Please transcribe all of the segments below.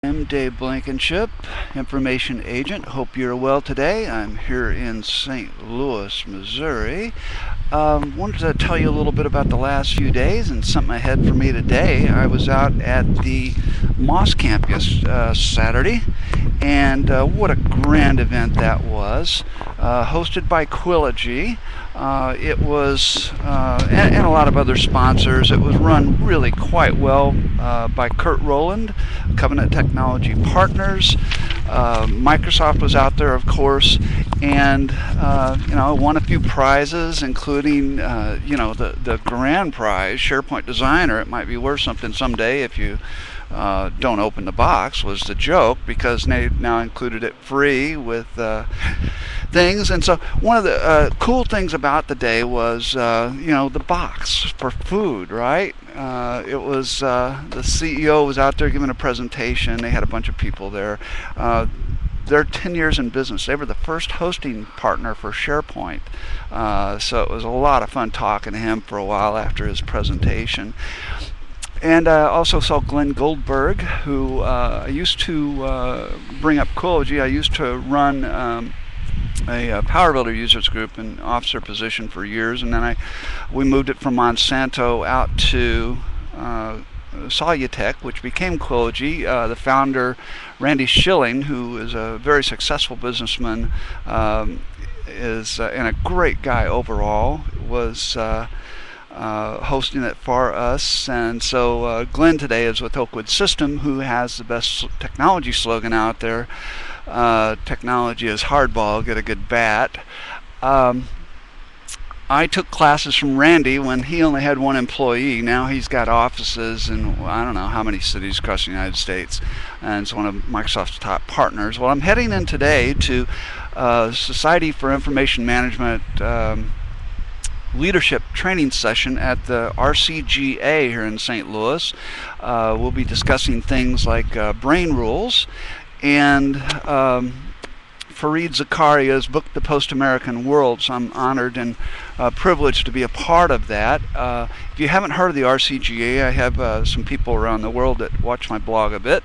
I'm Dave Blankenship, information agent. Hope you're well today. I'm here in St. Louis, Missouri. Wanted to tell you a little bit about the last few days and something ahead for me today. I was out at the MOSSCamp Saturday, and what a grand event that was. Hosted by Quilogy. It was, and a lot of other sponsors. It was run really quite well by Kurt Rowland, Covenant Technology Partners. Microsoft was out there, of course, and won a few prizes, including the grand prize, Sharepoint Designer. It might be worth something someday if you don't open the box, was the joke, because they now included it free with things. And so one of the cool things about the day was the box for food, right? It was the CEO was out there giving a presentation. They had a bunch of people there. They're 10 years in business. They were the first hosting partner for Sharepoint. So it was a lot of fun talking to him for a while after his presentation. And I also saw Glenn Goldberg, who I used to bring up Quilogy. I used to run a Power Builder users group in officer position for years, and then we moved it from Monsanto out to Solutech, which became Quilogy. The founder, Randy Schilling, who is a very successful businessman, is and a great guy overall, was hosting it for us. And so Glenn today is with Oakwood System, who has the best technology slogan out there. Technology is hardball, get a good bat. I took classes from Randy when he only had one employee. Now he's got offices in I don't know how many cities across the United States, and it's one of Microsoft's top partners. Well, I'm heading in today to Society for Information Management leadership training session at the RCGA here in St. Louis. We'll be discussing things like brain rules, and Fareed Zakaria's book, The Post-American World, so I'm honored and privileged to be a part of that. If you haven't heard of the RCGA, I have some people around the world that watch my blog a bit.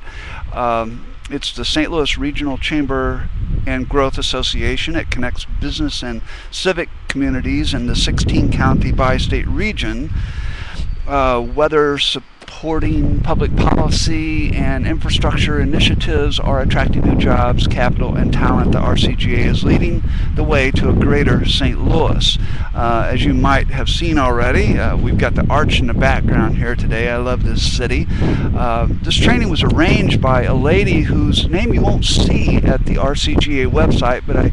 It's the St. Louis Regional Chamber and Growth Association. It connects business and civic communities in the 16-county bi-state region. Whether supporting public policy and infrastructure initiatives or attracting new jobs, capital, and talent, the RCGA is leading the way to a greater St. Louis. As you might have seen already, we've got the arch in the background here today. I love this city. This training was arranged by a lady whose name you won't see at the RCGA website, but I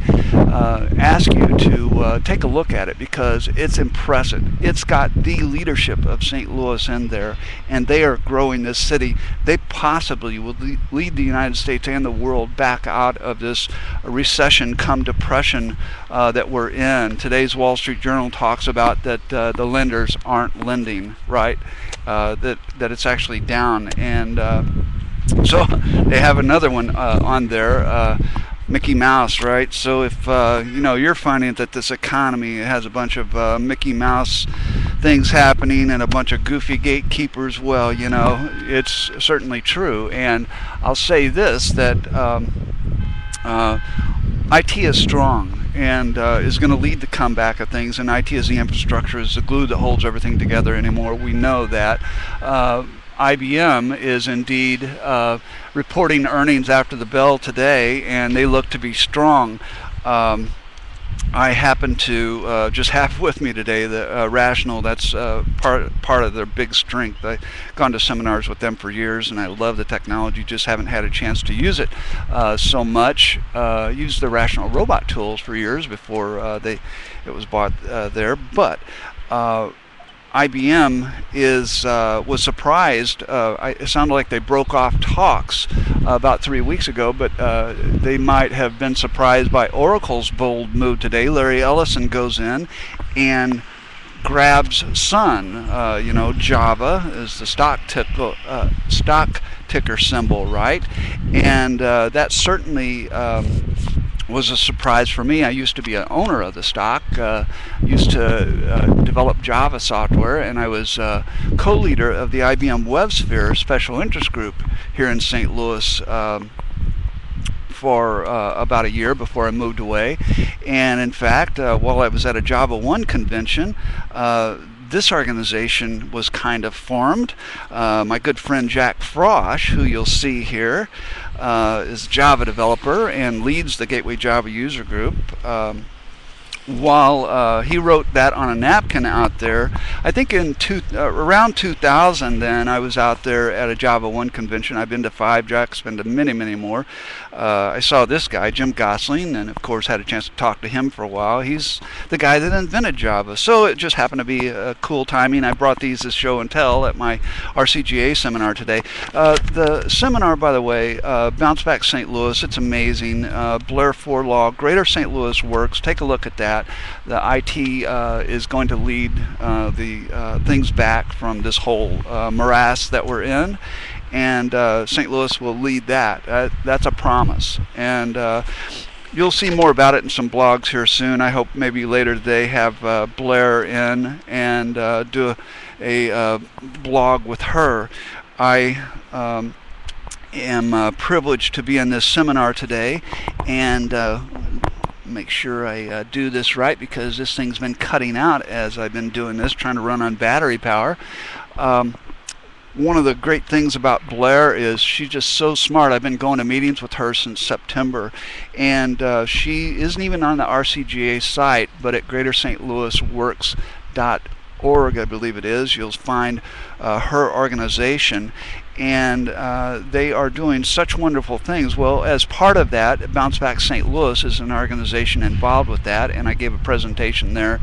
ask you to take a look at it because it's impressive. It's got the leadership of St. Louis in there, and they are growing this city. They possibly will lead the United States and the world back out of this recession come depression that we're in. Today's Wall Street Journal talks about that the lenders aren't lending, right? That it's actually down, and so they have another one on there, Mickey Mouse, right? So if you're finding that this economy has a bunch of Mickey Mouse things happening and a bunch of goofy gatekeepers, well, it's certainly true. And I'll say this, that IT is strong and is going to lead the comeback of things, and IT is the infrastructure, is the glue that holds everything together anymore. We know that. IBM is indeed reporting earnings after the bell today, and they look to be strong. I happen to just have with me today the Rational. That's part of their big strength. I've gone to seminars with them for years, and I love the technology. Just haven't had a chance to use it so much. Used the Rational robot tools for years before it was bought there, but. IBM was surprised. It sounded like they broke off talks about 3 weeks ago, but they might have been surprised by Oracle's bold move today. Larry Ellison goes in and grabs Sun. Java is the stock ticker symbol, right? And that certainly was a surprise for me. I used to be an owner of the stock, used to develop Java software, and I was co-leader of the IBM WebSphere Special Interest Group here in St. Louis for about a year before I moved away. And in fact, while I was at a Java 1 convention, this organization was kind of formed. My good friend Jack Frosch, who you'll see here, is a Java developer and leads the Gateway Java user group. While he wrote that on a napkin out there, I think in around 2000 then, I was out there at a Java 1 convention. I've been to 5, Jack's been to many, many more. I saw this guy, Jim Gosling, and of course had a chance to talk to him for a while. He's the guy that invented Java, so it just happened to be a cool timing. I brought these as show and tell at my RCGA seminar today. The seminar, by the way, Bounce Back St. Louis, it's amazing. Blair, Forlaw, Greater St. Louis Works, take a look at that. The IT is going to lead the things back from this whole morass that we're in, and St. Louis will lead that. That's a promise, and you'll see more about it in some blogs here soon. I hope maybe later today have Blair in and do a blog with her. I am privileged to be in this seminar today, and make sure I do this right, because this thing's been cutting out as I've been doing this, trying to run on battery power. One of the great things about Blair is she's just so smart. I've been going to meetings with her since September, and she isn't even on the RCGA site, but at greaterstlouisworks.org, I believe it is, you'll find her organization, and they are doing such wonderful things. Well, as part of that, Bounce Back St. Louis is an organization involved with that, and I gave a presentation there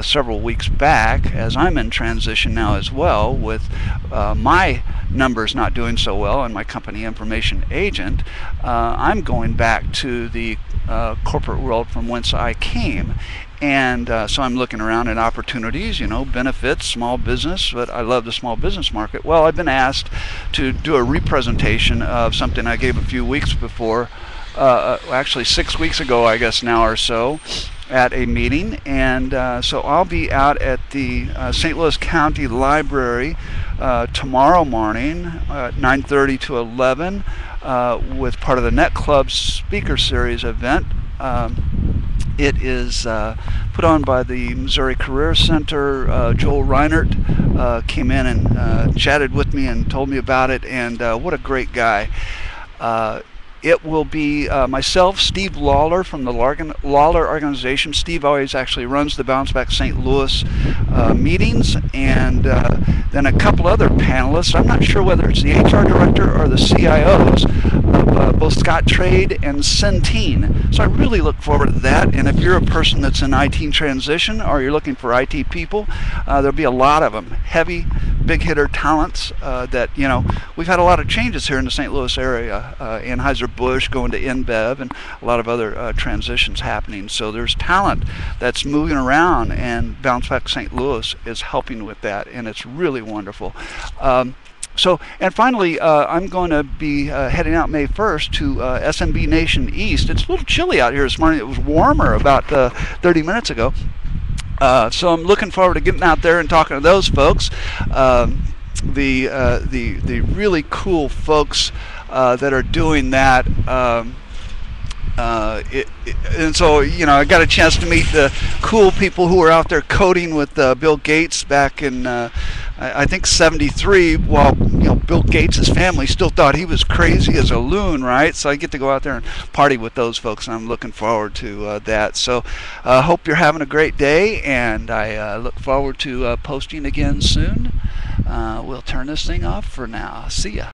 several weeks back, as I'm in transition now as well, with my numbers not doing so well and my company information agent. I'm going back to the corporate world from whence I came. And so I'm looking around at opportunities, you know, benefits, small business, but I love the small business market. Well, I've been asked to do a representation of something I gave a few weeks before, actually 6 weeks ago, I guess now or so, at a meeting. And so I'll be out at the St. Louis County Library tomorrow morning, 9:30 to 11, with part of the Net Club Speaker Series event. It is put on by the Missouri Career Center. Joel Reinert came in and chatted with me and told me about it, and what a great guy. It will be myself, Steve Lawler from the Lawler organization. Steve always actually runs the Bounce Back St. Louis meetings, and then a couple other panelists. I'm not sure whether it's the HR director or the CIOs of both Scott Trade and Centene. So I really look forward to that. And if you're a person that's in IT transition, or you're looking for IT people, there'll be a lot of them. Heavy, big hitter talents that, you know, we've had a lot of changes here in the St. Louis area. Anheuser-Busch going to InBev, and a lot of other transitions happening. So there's talent that's moving around, and Bounce Back St. Louis is helping with that, and it's really wonderful. And finally, I'm going to be heading out May 1st to SMB Nation East. It's a little chilly out here this morning. It was warmer about 30 minutes ago. So I'm looking forward to getting out there and talking to those folks. The really cool folks that are doing that. And so, you know, I got a chance to meet the cool people who were out there coding with Bill Gates back in I think 73, while, you know, Bill Gates' family still thought he was crazy as a loon, right? So I get to go out there and party with those folks, and I'm looking forward to that. So I hope you're having a great day, and I look forward to posting again soon. We'll turn this thing off for now. See ya.